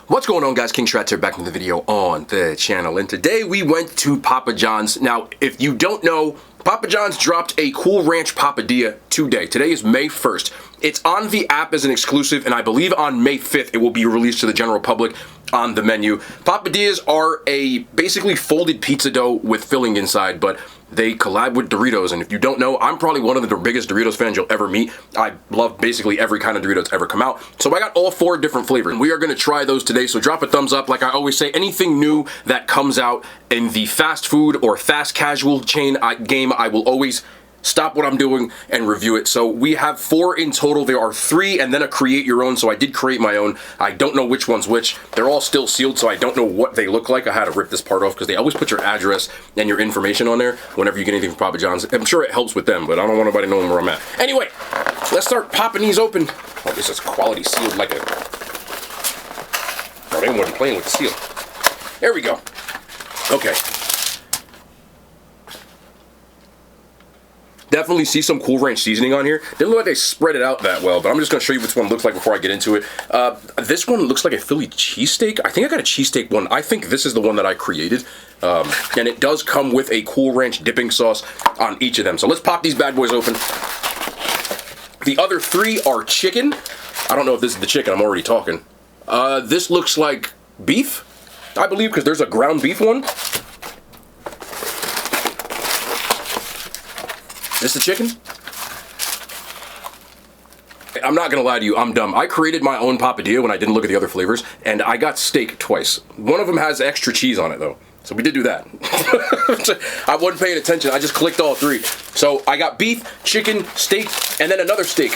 What's going on, guys? King Shrats here, back in the video on the channel, and today we went to Papa John's. Now, if you don't know, Papa John's dropped a Cool Ranch Papadia today. Today is May 1st. It's on the app as an exclusive, and I believe on May 5th it will be released to the general public on the menu. Papadias are a basically folded pizza dough with filling inside, but they collab with Doritos, and if you don't know, I'm probably one of the biggest Doritos fans you'll ever meet. I love basically every kind of Doritos ever come out, so I got all 4 different flavors, and we are going to try those today, so drop a thumbs up. Like I always say, anything new that comes out in the fast food or fast casual chain game, I will always stop what I'm doing and review it. So we have 4 in total. There are 3 and then a create your own, so I did create my own. I don't know which one's which. They're all still sealed, so I don't know what they look like. I had to rip this part off because they always put your address and your information on there whenever you get anything from Papa John's. I'm sure it helps with them, but I don't want anybody knowing where I'm at. Anyway, let's start popping these open. Oh, this is quality sealed like a... Oh, they wasn't playing with the seal. There we go. Okay. Definitely see some Cool Ranch seasoning on here. Didn't look like they spread it out that well, but I'm just going to show you which one looks like before I get into it. This one looks like a Philly cheesesteak. I think I got a cheesesteak one. I think this is the one that I created. And it does come with a Cool Ranch dipping sauce on each of them. So let's pop these bad boys open. The other 3 are chicken. I don't know if this is the chicken. I'm already talking. This looks like beef, I believe, because there's a ground beef one. This the chicken? I'm not gonna lie to you, I'm dumb. I created my own papadia when I didn't look at the other flavors, and I got steak twice. One of them has extra cheese on it though, so we did do that. I wasn't paying attention, I just clicked all 3. So I got beef, chicken, steak, and then another steak.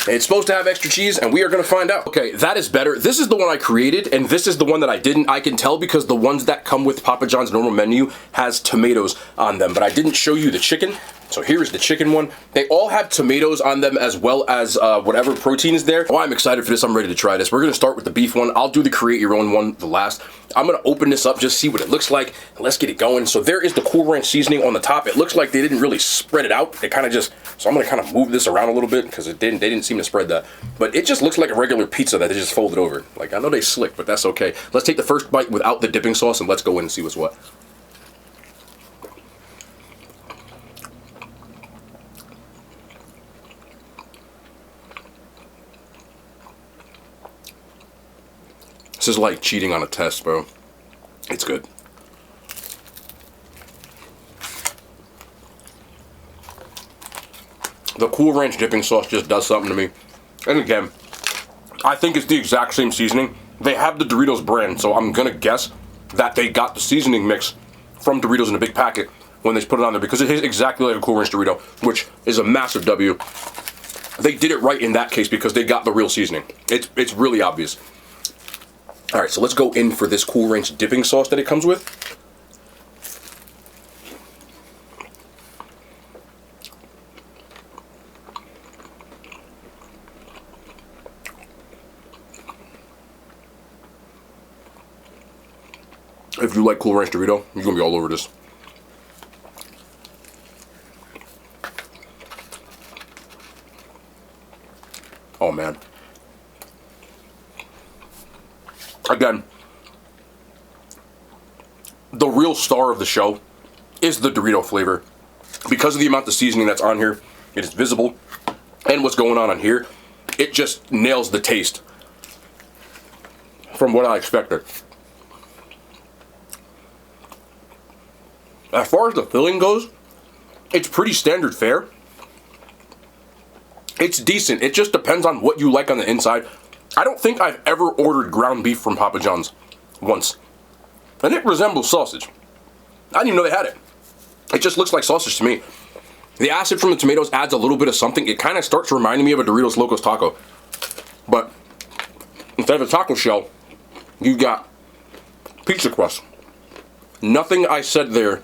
It's supposed to have extra cheese, and we are gonna find out. Okay, that is better. This is the one I created, and this is the one that I didn't. I can tell because the ones that come with Papa John's normal menu has tomatoes on them, but I didn't show you the chicken. So here is the chicken one. They all have tomatoes on them as well as whatever protein is there. Oh, I'm excited for this. I'm ready to try this. We're gonna start with the beef one. I'll do the create your own one the last. I'm gonna open this up, just see what it looks like, and let's get it going. So there is the Cool Ranch seasoning on the top. It looks like they didn't really spread it out. They kind of just, so I'm gonna kind of move this around a little bit because they didn't seem to spread that. But it just looks like a regular pizza that they just folded over. Like, I know they slick, but that's okay. Let's take the first bite without the dipping sauce and let's go in and see what's what. This is like cheating on a test, bro. It's good. The Cool Ranch dipping sauce just does something to me. And again, I think it's the exact same seasoning. They have the Doritos brand, so I'm gonna guess that they got the seasoning mix from Doritos in a big packet when they put it on there, because it is exactly like a Cool Ranch Dorito, which is a massive W. They did it right in that case because they got the real seasoning. It's really obvious. All right, so let's go in for this Cool Ranch dipping sauce that it comes with. If you like Cool Ranch Dorito, you're gonna be all over this. Oh man. Again, the real star of the show is the Dorito flavor. Because of the amount of seasoning that's on here, it is visible. And what's going on here, it just nails the taste from what I expected. As far as the filling goes, it's pretty standard fare. It's decent. It just depends on what you like on the inside. I don't think I've ever ordered ground beef from Papa John's once. And it resembles sausage. I didn't even know they had it. It just looks like sausage to me. The acid from the tomatoes adds a little bit of something. It kind of starts reminding me of a Doritos Locos taco. But instead of a taco shell, you've got pizza crust. Nothing I said there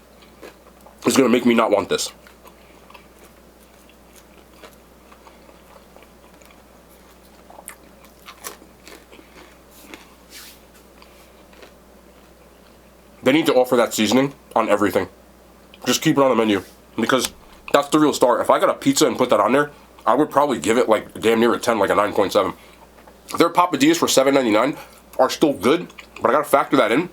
is going to make me not want this. They need to offer that seasoning on everything. Just keep it on the menu, because that's the real star. If I got a pizza and put that on there, I would probably give it like damn near a 10, like a 9.7. Their Papadias for $7.99, are still good, but I gotta factor that in.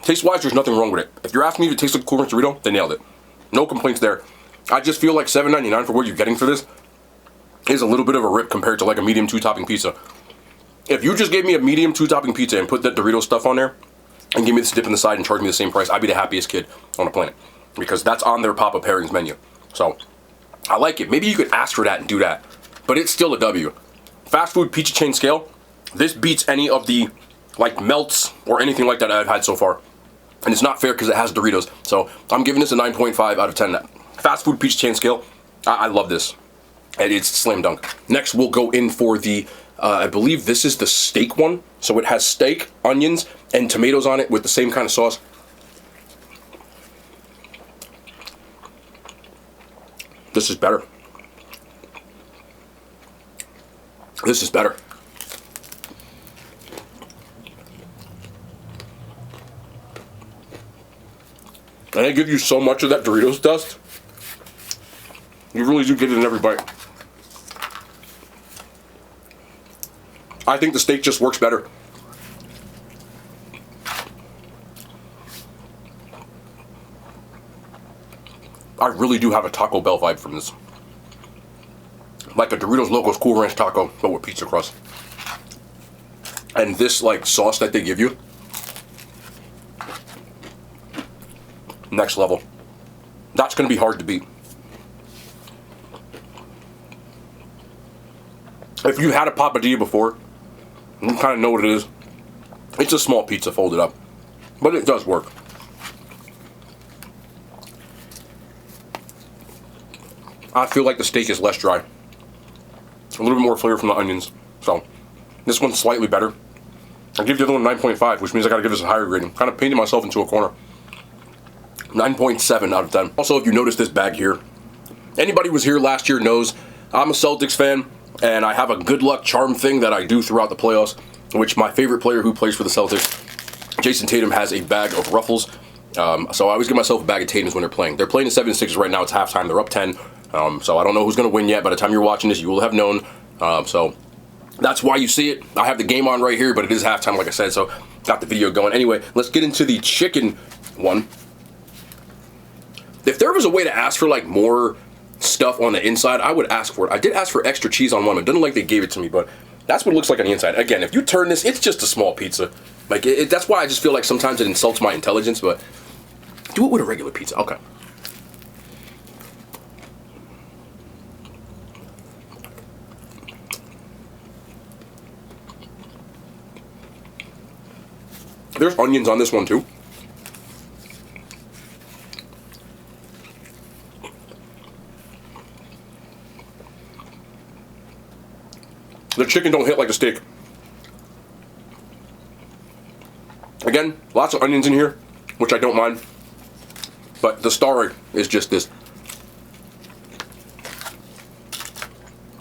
Taste-wise, there's nothing wrong with it. If you're asking me if it tastes like a Cool Ranch Dorito, they nailed it. No complaints there. I just feel like $7.99 for what you're getting for this is a little bit of a rip compared to like a medium 2-topping pizza. If you just gave me a medium 2-topping pizza and put that Dorito stuff on there and give me this dip in the side and charge me the same price, I'd be the happiest kid on the planet. Because that's on their Papa Pairings menu. So, I like it. Maybe you could ask for that and do that. But it's still a W. Fast food pizza chain scale, this beats any of the like melts or anything like that I've had so far. And it's not fair because it has Doritos. So, I'm giving this a 9.5 out of 10. Fast food pizza chain scale, I love this. And it's slam dunk. Next, we'll go in for the, I believe this is the steak one. So it has steak, onions, and tomatoes on it with the same kind of sauce. This is better. This is better. And they give you so much of that Doritos dust. You really do get it in every bite. I think the steak just works better. I really do have a Taco Bell vibe from this. Like a Doritos Locos Cool Ranch taco, but with pizza crust. And this like sauce that they give you, next level. That's gonna be hard to beat. If you've had a Papadia before, you kind of know what it is. It's a small pizza folded up, but it does work. I feel like the steak is less dry. A little bit more flavor from the onions. So, this one's slightly better. I give the other one 9.5, which means I gotta give this a higher rating. Kind of painted myself into a corner. 9.7 out of 10. Also, if you notice this bag here, anybody who was here last year knows I'm a Celtics fan, and I have a good luck charm thing that I do throughout the playoffs, which my favorite player who plays for the Celtics, Jason Tatum, has a bag of Ruffles. So I always give myself a bag of Tatum's when they're playing. They're playing the 76ers right now. It's halftime. They're up 10. So I don't know who's going to win yet. By the time you're watching this, you will have known. So that's why you see it. I have the game on right here, but it is halftime, like I said. So got the video going. Anyway, let's get into the chicken one. If there was a way to ask for like more stuff on the inside, I would ask for it. I did ask for extra cheese on one. It doesn't like they gave it to me, but that's what it looks like on the inside. Again, if you turn this, it's just a small pizza. Like that's why I just feel like sometimes it insults my intelligence, but do it with a regular pizza. Okay. There's onions on this one too. The chicken don't hit like the steak. Again, lots of onions in here, which I don't mind. But the star is just this.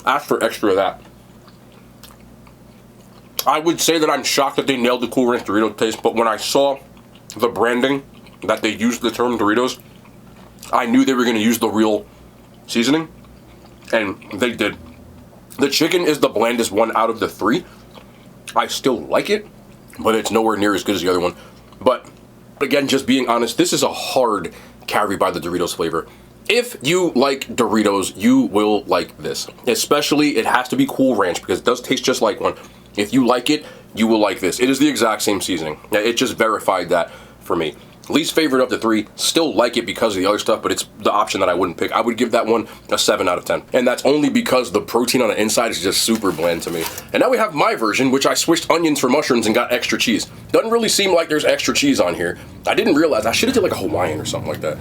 Ask for extra of that. I would say that I'm shocked that they nailed the Cool Ranch Dorito taste, but when I saw the branding that they used the term Doritos, I knew they were going to use the real seasoning, and they did. The chicken is the blandest one out of the three. I still like it, but it's nowhere near as good as the other one. But again, just being honest, this is a hard carry by the Doritos flavor. If you like Doritos, you will like this. Especially, it has to be Cool Ranch because it does taste just like one. If you like it, you will like this. It is the exact same seasoning. It just verified that for me. Least favorite of the three, still like it because of the other stuff, but it's the option that I wouldn't pick. I would give that one a 7 out of 10. And that's only because the protein on the inside is just super bland to me. And now we have my version, which I switched onions for mushrooms and got extra cheese. Doesn't really seem like there's extra cheese on here. I didn't realize. I should have did like a Hawaiian or something like that.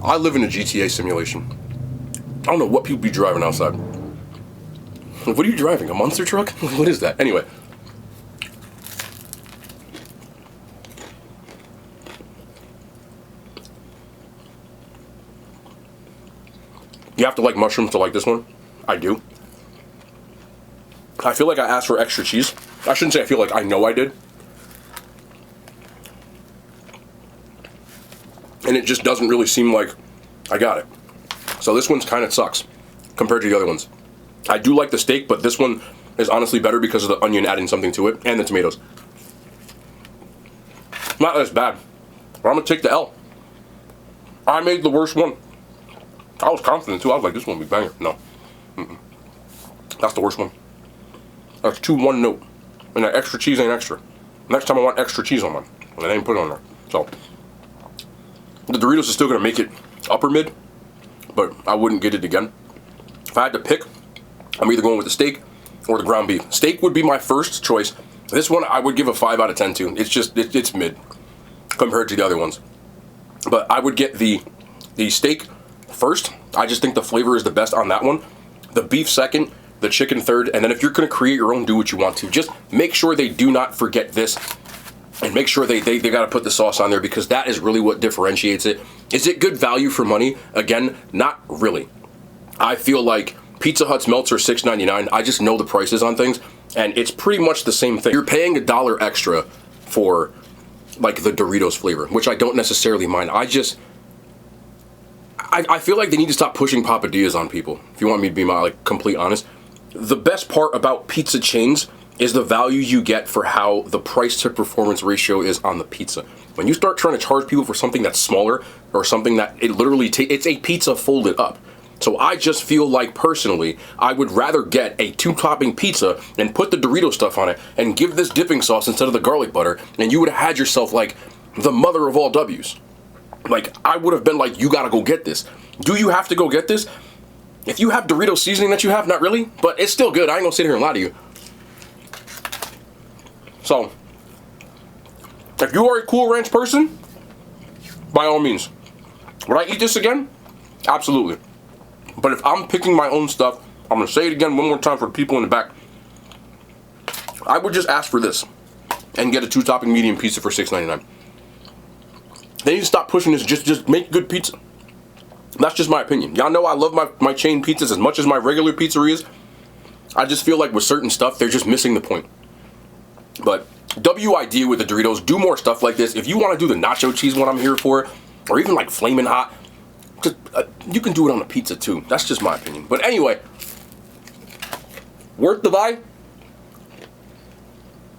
I live in a GTA simulation. I don't know what people be driving outside. What are you driving? A monster truck? What is that? Anyway. You have to like mushrooms to like this one. I do. I feel like I asked for extra cheese. I shouldn't say I feel like, I know I did. And it just doesn't really seem like I got it. So this one's kind of sucks compared to the other ones. I do like the steak, but this one is honestly better because of the onion adding something to it and the tomatoes. Not as bad, but I'm gonna take the L. I made the worst one. I was confident too. I was like, this one will be banger. No. That's the worst one. That's 2 1 note. And that extra cheese ain't extra. Next time I want extra cheese on mine. And I didn't put it on there. So, the Doritos is still gonna make it upper mid, but I wouldn't get it again. If I had to pick, I'm either going with the steak or the ground beef. Steak would be my first choice. This one I would give a 5 out of 10 to. It's just, it's mid compared to the other ones. But I would get the steak first. I just think the flavor is the best on that one. The beef second, the chicken third, and then if you're gonna create your own, do what you want to. Just make sure they do not forget this, and make sure they gotta put the sauce on there, because that is really what differentiates it. Is it good value for money? Again, not really. I feel like Pizza Hut's melts are $6.99. I just know the prices on things, and it's pretty much the same thing. You're paying $1 extra for like the Doritos flavor, which I don't necessarily mind. I feel like they need to stop pushing Papadias on people, if you want me to be complete honest. The best part about pizza chains is the value you get for how the price to performance ratio is on the pizza. When you start trying to charge people for something that's smaller, or something that it literally it's a pizza folded up. So I just feel like, personally, I would rather get a 2-topping pizza and put the Dorito stuff on it and give this dipping sauce instead of the garlic butter, and you would have had yourself like the mother of all W's. Like, I would have been like, you gotta go get this. Do you have to go get this? If you have Dorito seasoning that you have, not really, but it's still good. I ain't gonna sit here and lie to you. So, if you are a Cool Ranch person, by all means. Would I eat this again? Absolutely. But if I'm picking my own stuff, I'm gonna say it again one more time for the people in the back. I would just ask for this and get a 2-topping medium pizza for $6.99. They need to stop pushing this. Just make good pizza. That's just my opinion. Y'all know I love my chain pizzas as much as my regular pizzerias. I just feel like with certain stuff, they're just missing the point. But WID with the Doritos, do more stuff like this. If you want to do the nacho cheese one, I'm here for it. Or even like flaming hot. You can do it on a pizza too. That's just my opinion. But anyway, worth the buy?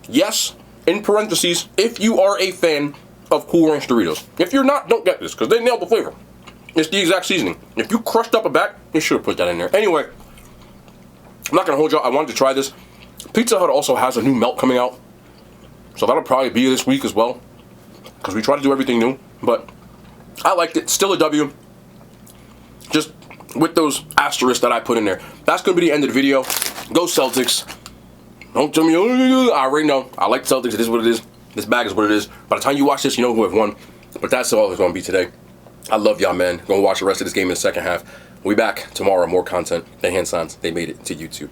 Yes, in parentheses, if you are a fan of Cool Ranch Doritos. If you're not, don't get this, because they nailed the flavor. It's the exact seasoning. If you crushed up a bag, you should have put that in there. Anyway, I'm not going to hold y'all. I wanted to try this. Pizza Hut also has a new melt coming out, so that'll probably be this week as well, because we try to do everything new. But I liked it. Still a W. Just with those asterisks that I put in there. That's going to be the end of the video. Go Celtics. Don't tell me, oh, I already know. I like the Celtics. It is what it is. This bag is what it is. By the time you watch this, you know who have won. But that's all it's going to be today. I love y'all, man. Going to watch the rest of this game in the second half. We'll be back tomorrow. More content. The hand signs, they made it to YouTube.